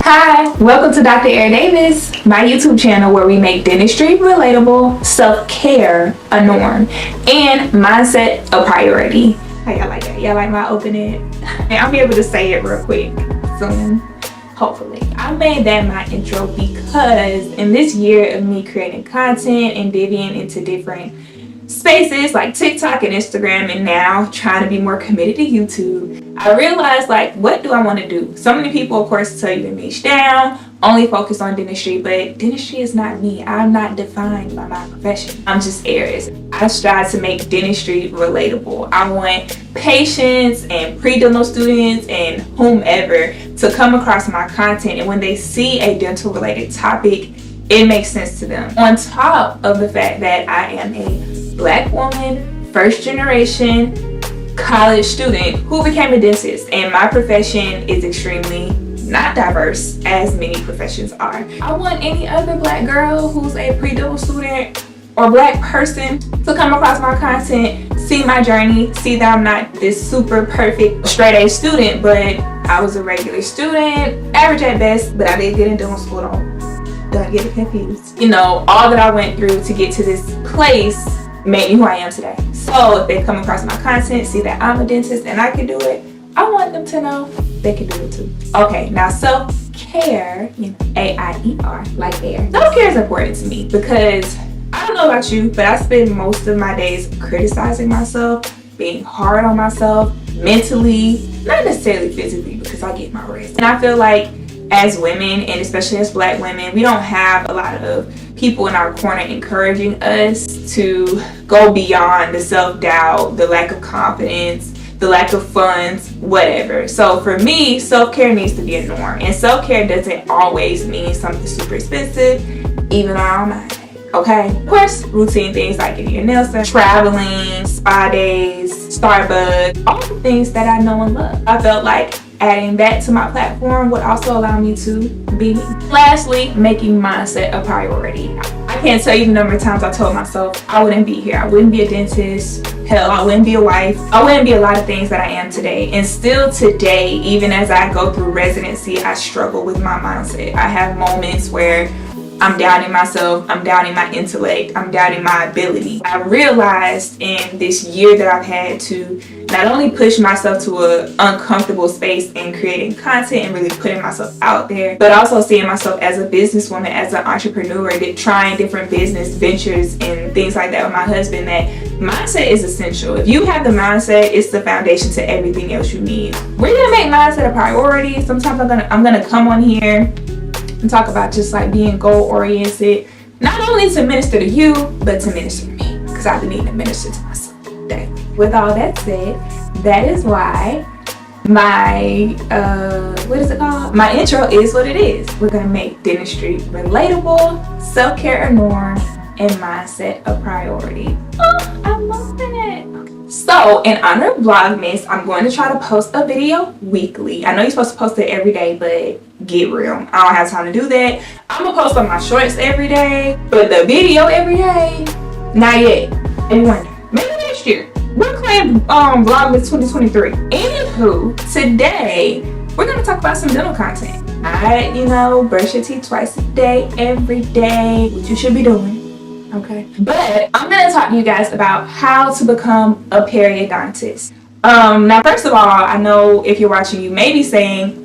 Hi, welcome to Dr. Erin Davis, my YouTube channel where we make dentistry relatable, self-care a norm, and mindset a priority. How y'all like that? Y'all like my opening? And I'll be able to say it real quick soon, hopefully. I made that my intro because in this year of me creating content and divvying into different spaces like TikTok and Instagram, and now trying to be more committed to YouTube, I realized, like, what do I want to do? So many people, of course, tell you to niche down, only focus on dentistry, but dentistry is not me. I'm not defined by my profession. I'm just Aries. I strive to make dentistry relatable. I want patients and pre-dental students and whomever to come across my content, and when they see a dental related topic, it makes sense to them. On top of the fact that I am a Black woman, first generation college student who became a dentist, and my profession is extremely not diverse as many professions are. I want any other Black girl who's a pre-dental student or Black person to come across my content, see my journey, see that I'm not this super perfect straight A student, but I was a regular student, average at best, but I did get in dental school. Don't get it confused. You know, all that I went through to get to this place made me who I am today. So if they come across my content, see that I'm a dentist and I can do it, I want them to know they can do it too. Okay, now self-care, A-I-E-R, like air. Self-care is important to me because I don't know about you, but I spend most of my days criticizing myself, being hard on myself, mentally, not necessarily physically, because I get my rest. And I feel like as women, and especially as Black women, we don't have a lot of people in our corner encouraging us to go beyond the self-doubt, the lack of confidence, the lack of funds, whatever. So for me, self-care needs to be a norm. And self-care doesn't always mean something super expensive, even on my day, okay? Of course, routine things like getting your nails done, traveling, spa days, Starbucks, all the things that I know and love. I felt like adding that to my platform would also allow me to be me. Lastly, making mindset a priority. I can't tell you the number of times I told myself I wouldn't be here. I wouldn't be a dentist. Hell, I wouldn't be a wife. I wouldn't be a lot of things that I am today. And still today, even as I go through residency, I struggle with my mindset. I have moments where I'm doubting myself, I'm doubting my intellect, I'm doubting my ability. I realized in this year that I've had to not only push myself to an uncomfortable space in creating content and really putting myself out there, but also seeing myself as a businesswoman, as an entrepreneur, trying different business ventures and things like that with my husband, that mindset is essential. If you have the mindset, it's the foundation to everything else you need. We're gonna make mindset a priority. Sometimes I'm gonna come on here and talk about just like being goal oriented, not only to minister to you, but to minister to me, because I've been needing to minister to myself daily. With all that said, that is why my what is it called? My intro is what it is. We're gonna make dentistry relatable, self-care a norm, and mindset a priority. Oh, I'm loving it. So in honor of Vlogmas, I'm going to try to post a video weekly. I know you're supposed to post it every day, but get real, I don't have time to do that. I'm gonna post on my shorts every day, but the video every day, not yet. And wonder, maybe next year. We're claiming Vlogmas 2023. Anywho, today we're gonna talk about some dental content. Alright, brush your teeth twice a day, every day, what you should be doing. Okay, but I'm gonna talk to you guys about how to become a periodontist. Now, first of all, I know if you're watching, you may be saying,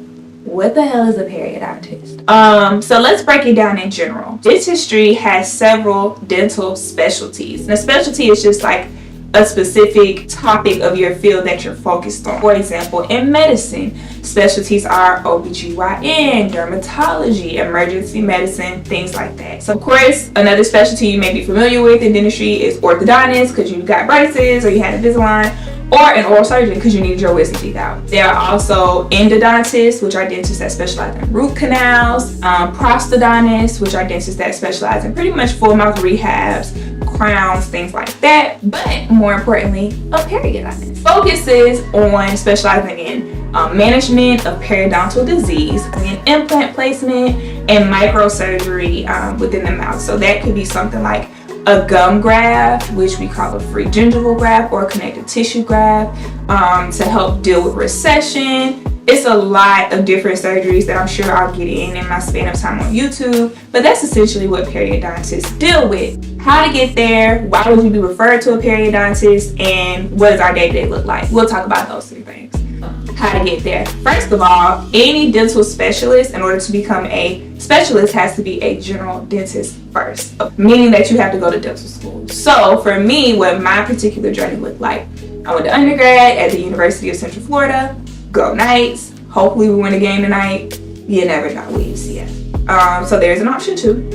what the hell is a periodontist? So let's break it down in general. Dentistry has several dental specialties, and a specialty is just like a specific topic of your field that you're focused on. For example, in medicine, specialties are OBGYN, dermatology, emergency medicine, things like that. So of course, another specialty you may be familiar with in dentistry is orthodontist, because you got braces or you had Invisalign, or an oral surgeon because you need your wisdom teeth out. There are also endodontists, which are dentists that specialize in root canals, prosthodontists, which are dentists that specialize in pretty much full mouth rehabs, crowns, things like that. But more importantly, a periodontist focuses on specializing in management of periodontal disease, and implant placement and microsurgery within the mouth. So that could be something like a gum graft, which we call a free gingival graft, or a connective tissue graft, to help deal with recession. It's a lot of different surgeries that I'm sure I'll get in my span of time on YouTube, but that's essentially what periodontists deal with. How to get there, why would you be referred to a periodontist, and what does our day-to-day look like? We'll talk about those three things. How to get there. First of all, any dental specialist, in order to become a specialist, has to be a general dentist first, meaning that you have to go to dental school. So for me, what my particular journey looked like, I went to undergrad at the University of Central Florida. Go Knights. Hopefully we win a game tonight. You never know, UCF. So there's an option too.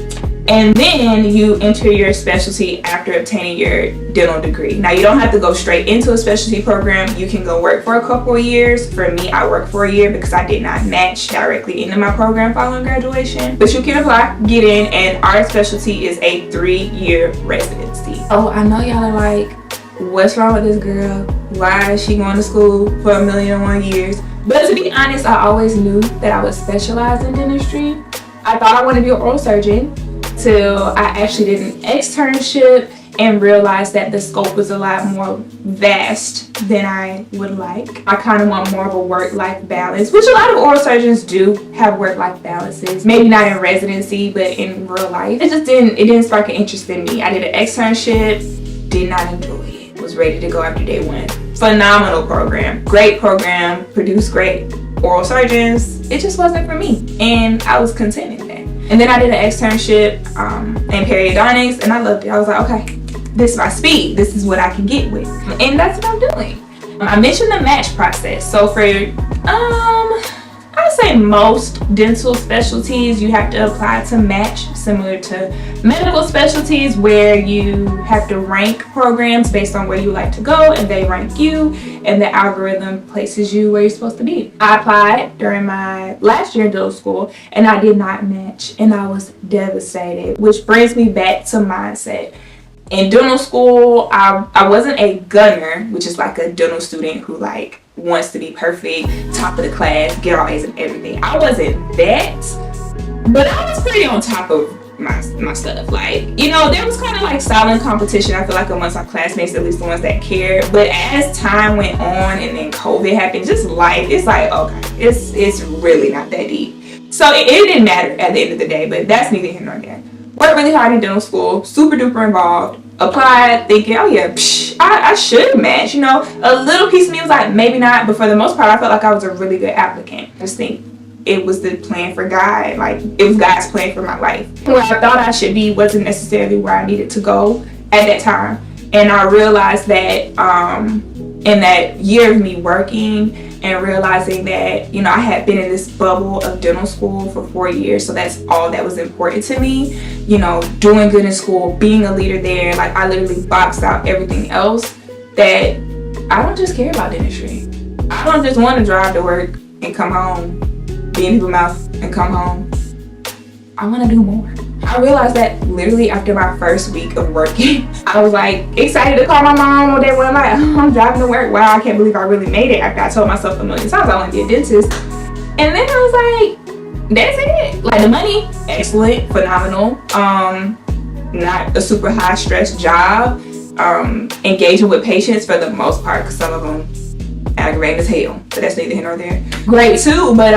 And then you enter your specialty after obtaining your dental degree. Now, you don't have to go straight into a specialty program. You can go work for a couple of years. For me, I worked for a year because I did not match directly into my program following graduation. But you can apply, get in, and our specialty is a 3-year residency. Oh, I know y'all are like, what's wrong with this girl? Why is she going to school for 1,000,001 years? But to be honest, I always knew that I would specialize in dentistry. I thought I wanted to be an oral surgeon till I actually did an externship and realized that the scope was a lot more vast than I would like. I kind of want more of a work-life balance, which a lot of oral surgeons do have work-life balances. Maybe not in residency, but in real life. It didn't spark an interest in me. I did an externship, did not enjoy it. Was ready to go after day one. Phenomenal program, great program, produced great oral surgeons. It just wasn't for me, and I was content in that. And then I did an externship in periodontics, and I loved it. I was like, okay, this is my speed. This is what I can get with, and that's what I'm doing. I mentioned the match process. So for I'd say most dental specialties, you have to apply to match, similar to medical specialties where you have to rank programs based on where you like to go, and they rank you, and the algorithm places you where you're supposed to be. I applied during my last year in dental school, and I did not match, and I was devastated, which brings me back to mindset. In dental school, I wasn't a gunner, which is like a dental student who like wants to be perfect, top of the class, get all A's and everything. I wasn't that, but I was pretty on top of my stuff. Like, you know, there was kind of like silent competition, I feel like, amongst my classmates, at least the ones that cared. But as time went on and then COVID happened, just life, it's like, okay, it's really not that deep. So it didn't matter at the end of the day, but that's neither here nor there. Worked really hard in dental school, super duper involved. Applied thinking, oh yeah, I should match. You know, a little piece of me was like, maybe not, but for the most part, I felt like I was a really good applicant. I just think it was the plan for God. Like, it was God's plan for my life. Where I thought I should be wasn't necessarily where I needed to go at that time. And I realized that in that year of me working and realizing that, you know, I had been in this bubble of dental school for 4 years, so that's all that was important to me. You know, doing good in school, being a leader there, like I literally boxed out everything else, that I don't just care about dentistry. I don't just want to drive to work and come home, be in people's mouth and come home. I want to do more. I realized that literally after my first week of working, I was like excited to call my mom one day when I'm like, oh, I'm driving to work. Wow, I can't believe I really made it, after I told myself a million times I want to be a dentist. And then I was like, that's it. Like, the money, excellent, phenomenal. Not a super high stress job. Engaging with patients for the most part, because some of them aggravating as hell, but that's neither here nor there. Great too, but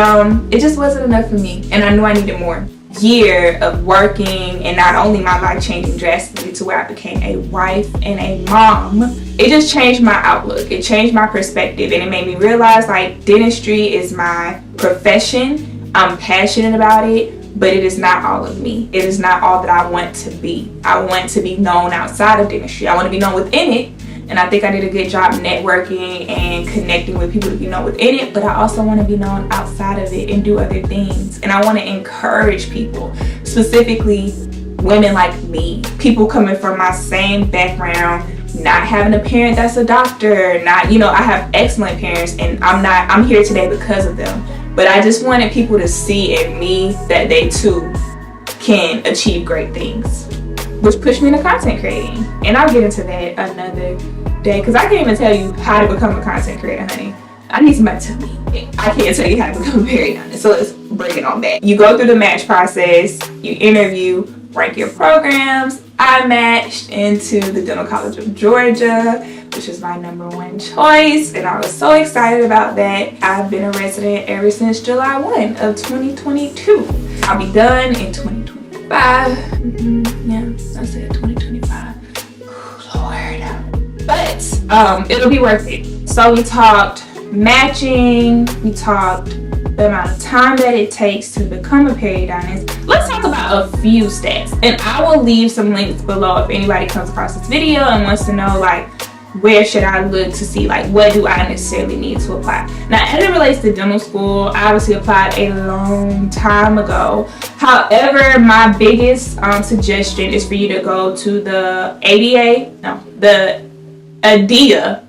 it just wasn't enough for me, and I knew I needed more. Year of working, and not only my life changing drastically to where I became a wife and a mom, it just changed my outlook. It changed my perspective, and it made me realize, like, dentistry is my profession. I'm passionate about it, but it is not all of me. It is not all that I want to be. I want to be known outside of dentistry. I want to be known within it, and I think I did a good job networking and connecting with people to be known within it, but I also want to be known outside of it and do other things. And I want to encourage people, specifically women like me, people coming from my same background, not having a parent that's a doctor, not, you know, I have excellent parents, and I'm here today because of them. But I just wanted people to see in me that they too can achieve great things, which pushed me into content creating. And I'll get into that another day, because I can't even tell you how to become a content creator, honey. I need somebody to tell me. I can't tell you how to become a periodontist. So let's bring it on back. You go through the match process, you interview, rank your programs, I matched into the Dental College of Georgia, which is my #1 choice, and I was so excited about that. I've been a resident ever since July 1 of 2022. I'll be done in 2025. Yeah, I said 2025. Lord. But it'll be worth it. So we talked matching, we talked the amount of time that it takes to become a periodontist. Let's talk about a few stats, and I will leave some links below if anybody comes across this video and wants to know like where should I look to see like what do I necessarily need to apply. Now as it relates to dental school, I obviously applied a long time ago. However, my biggest suggestion is for you to go to the the ADEA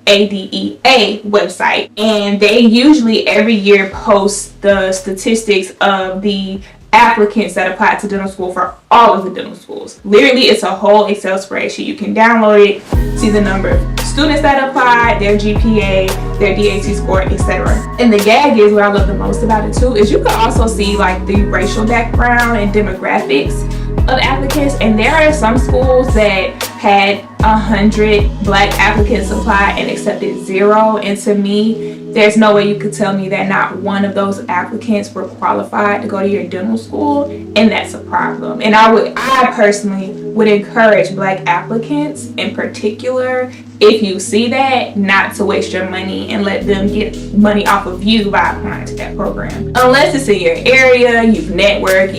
website, and they usually every year post the statistics of the applicants that apply to dental school for all of the dental schools. Literally, it's a whole Excel spreadsheet. You can download it, see the number of students that applied, their GPA, their DAT score, etc. And the gag is, what I love the most about it too, is you can also see like the racial background and demographics of applicants, and there are some schools that had 100 black applicants apply and accepted 0, and to me there's no way you could tell me that not one of those applicants were qualified to go to your dental school, and that's a problem. And I personally would encourage black applicants in particular, if you see that, not to waste your money and let them get money off of you by applying to that program. Unless it's in your area, you've networked,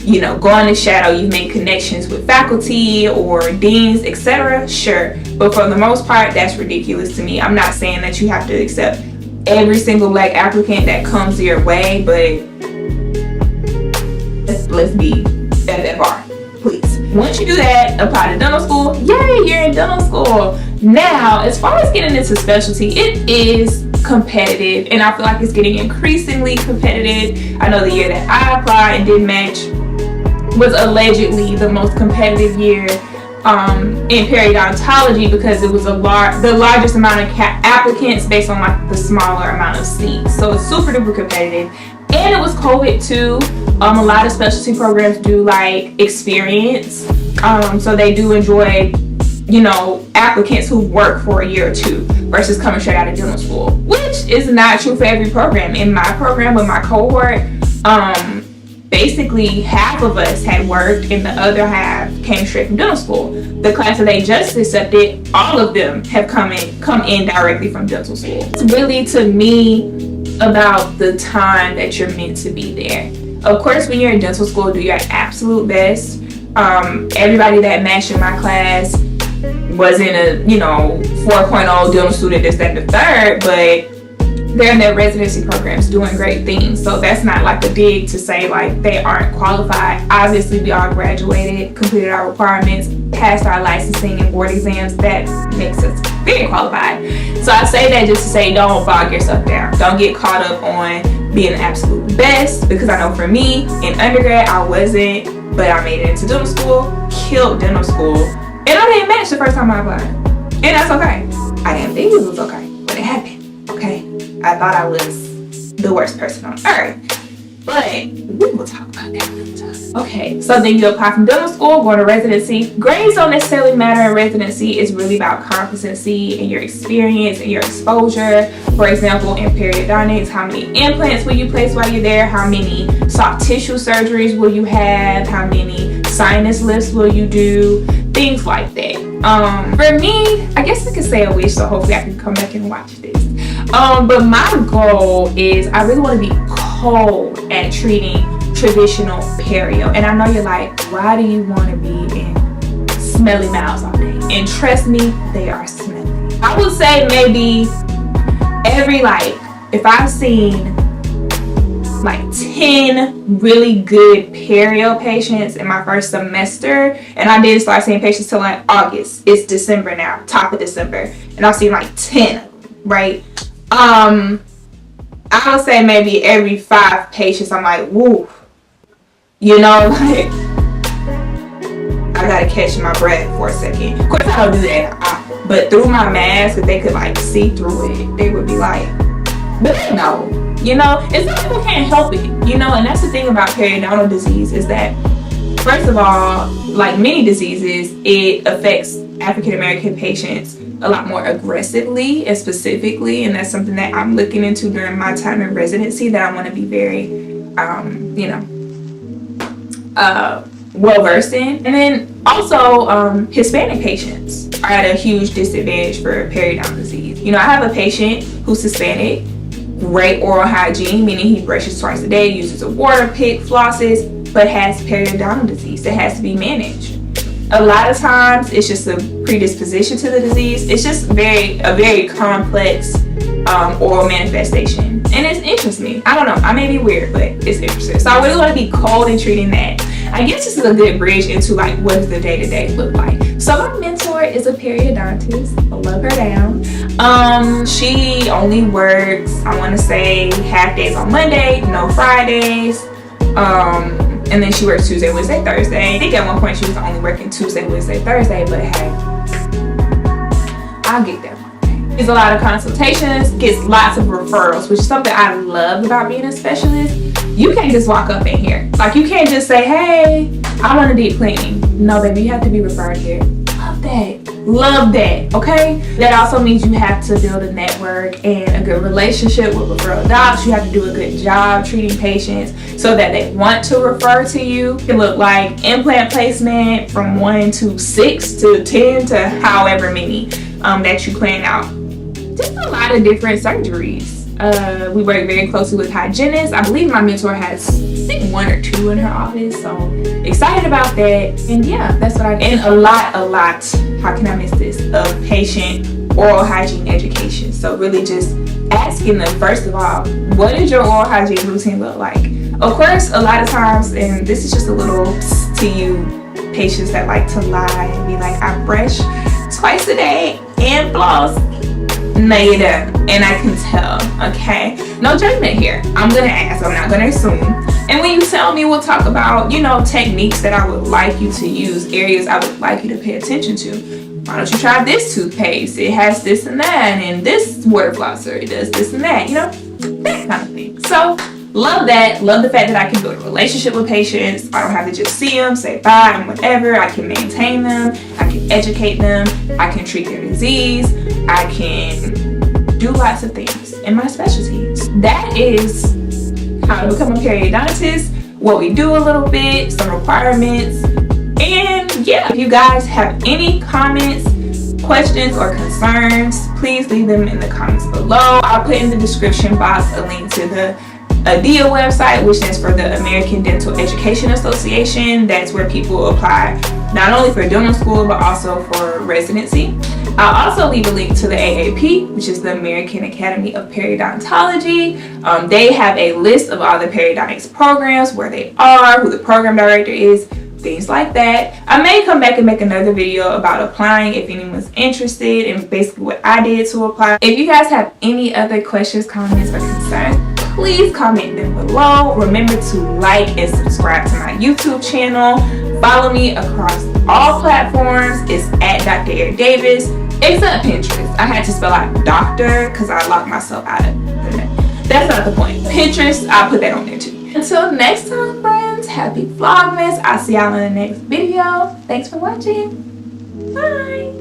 you know, gone to shadow, you've made connections with faculty or deans, etc. Sure, but for the most part, that's ridiculous to me. I'm not saying that you have to accept every single black applicant that comes your way, but let's be at that bar, please. Once you do that, apply to dental school. Yay, you're in dental school. Now, as far as getting into specialty, it is competitive, and I feel like it's getting increasingly competitive. I know the year that I applied and did match was allegedly the most competitive year in periodontology, because it was the largest amount of applicants based on like the smaller amount of seats. So it's super duper competitive, and it was COVID too. A lot of specialty programs do like experience, so they do enjoy, you know, applicants who work for a year or two versus coming straight out of dental school, which is not true for every program. In my program with my cohort, basically half of us had worked and the other half came straight from dental school. The class that they just accepted, all of them have come in directly from dental school. It's really, to me, about the time that you're meant to be there. Of course, when you're in dental school, do your absolute best. Everybody that matched in my class wasn't a 4.0 dental student, this, that, and the third, but they're in their residency programs doing great things. So that's not like a dig to say like they aren't qualified. Obviously, we all graduated, completed our requirements, passed our licensing and board exams. That makes us very qualified. So I say that just to say, don't bog yourself down. Don't get caught up on being the absolute best, because I know for me in undergrad I wasn't, but I made it into dental school, killed dental school, and I didn't match the first time I applied, and that's okay. I didn't think it was okay, but it happened. Okay, I thought I was the worst person on earth, but we will talk about that another time. Okay, so then you apply from dental school, go to residency. Grades don't necessarily matter in residency. It's really about competency and your experience and your exposure. For example, in periodontics, how many implants will you place while you're there? How many soft tissue surgeries will you have? How many sinus lifts will you do? Things like that. For me, I guess I could say a wish, so hopefully I can come back and watch this. But my goal is I really want to be cold at treating traditional perio. And I know you're like, why do you want to be in smelly mouths all day? And trust me, they are smelly. I would say maybe every, if I've seen 10 really good perio patients in my first semester, and I didn't start seeing patients till August. It's December now, top of December, and I've seen 10 of them, right? I would say maybe every 5 patients I'm like, woo, I gotta catch my breath for a second. Of course I don't do that, but through my mask, if they could see through it, they would be like, but they know, and some people can't help it, and that's the thing about periodontal disease, is that First of all, like many diseases, it affects African American patients a lot more aggressively and specifically, and that's something that I'm looking into during my time in residency, that I want to be very well versed in. And then also Hispanic patients are at a huge disadvantage for periodontal disease. You know, I have a patient who's Hispanic, great oral hygiene, meaning he brushes twice a day, uses a water pick, flosses, but has periodontal disease that has to be managed. A lot of times it's just a predisposition to the disease. It's just a very complex oral manifestation, and it interests me. I don't know, I may be weird, but it's interesting. So I really want to be cold in treating that. I guess this is a good bridge into like what does the day-to-day look like. So my mentor is a periodontist. I love her down. She only works, I want to say, half days on Monday, no Fridays. And then she works Tuesday, Wednesday, Thursday. I think at one point she was only working Tuesday, Wednesday, Thursday, but hey, I'll get there. Gets a lot of consultations, gets lots of referrals, which is something I love about being a specialist. You can't just walk up in here. Like, you can't just say, hey, I want a deep cleaning. No, baby, you have to be referred here. Love that. Love that, okay? That also means you have to build a network and a good relationship with referral docs. You have to do a good job treating patients so that they want to refer to you. It can look like implant placement from 1 to 6 to 10 to however many that you plan out. Just a lot of different surgeries. We work very closely with hygienists. I believe my mentor has, I think, 1 or 2 in her office, so excited about that. And yeah, that's what I do. And a lot, how can I miss this, of patient oral hygiene education. So really just asking them, first of all, what does your oral hygiene routine look like? Of course, a lot of times, and this is just a little to you patients that like to lie and be like, I brush twice a day and floss. No, you don't. And I can tell, okay? No judgment here. I'm gonna ask, I'm not gonna assume. And when you tell me, we'll talk about, techniques that I would like you to use, areas I would like you to pay attention to. Why don't you try this toothpaste? It has this and that, and this water flosser, it does this and that, that kind of thing. So, love that. Love the fact that I can build a relationship with patients. I don't have to just see them, say bye, and whatever. I can maintain them. I can educate them. I can treat their disease. I can do lots of things in my specialties. That is how to become a periodontist, what we do a little bit, some requirements, and yeah. If you guys have any comments, questions, or concerns, please leave them in the comments below. I'll put in the description box a link to the ADEA website, which stands for the American Dental Education Association. That's where people apply not only for dental school but also for residency. I'll also leave a link to the AAP, which is the American Academy of Periodontology. They have a list of all the periodontics programs, where they are, who the program director is, things like that. I may come back and make another video about applying if anyone's interested and basically what I did to apply. If you guys have any other questions, comments, or concerns, please comment them below. Remember to like and subscribe to my YouTube channel. Follow me across all platforms. It's at Dr. Eric Davis, except Pinterest. I had to spell out doctor because I locked myself out of it. That's not the point. Pinterest, I'll put that on there too. Until next time, friends, happy Vlogmas. I'll see y'all in the next video. Thanks for watching. Bye.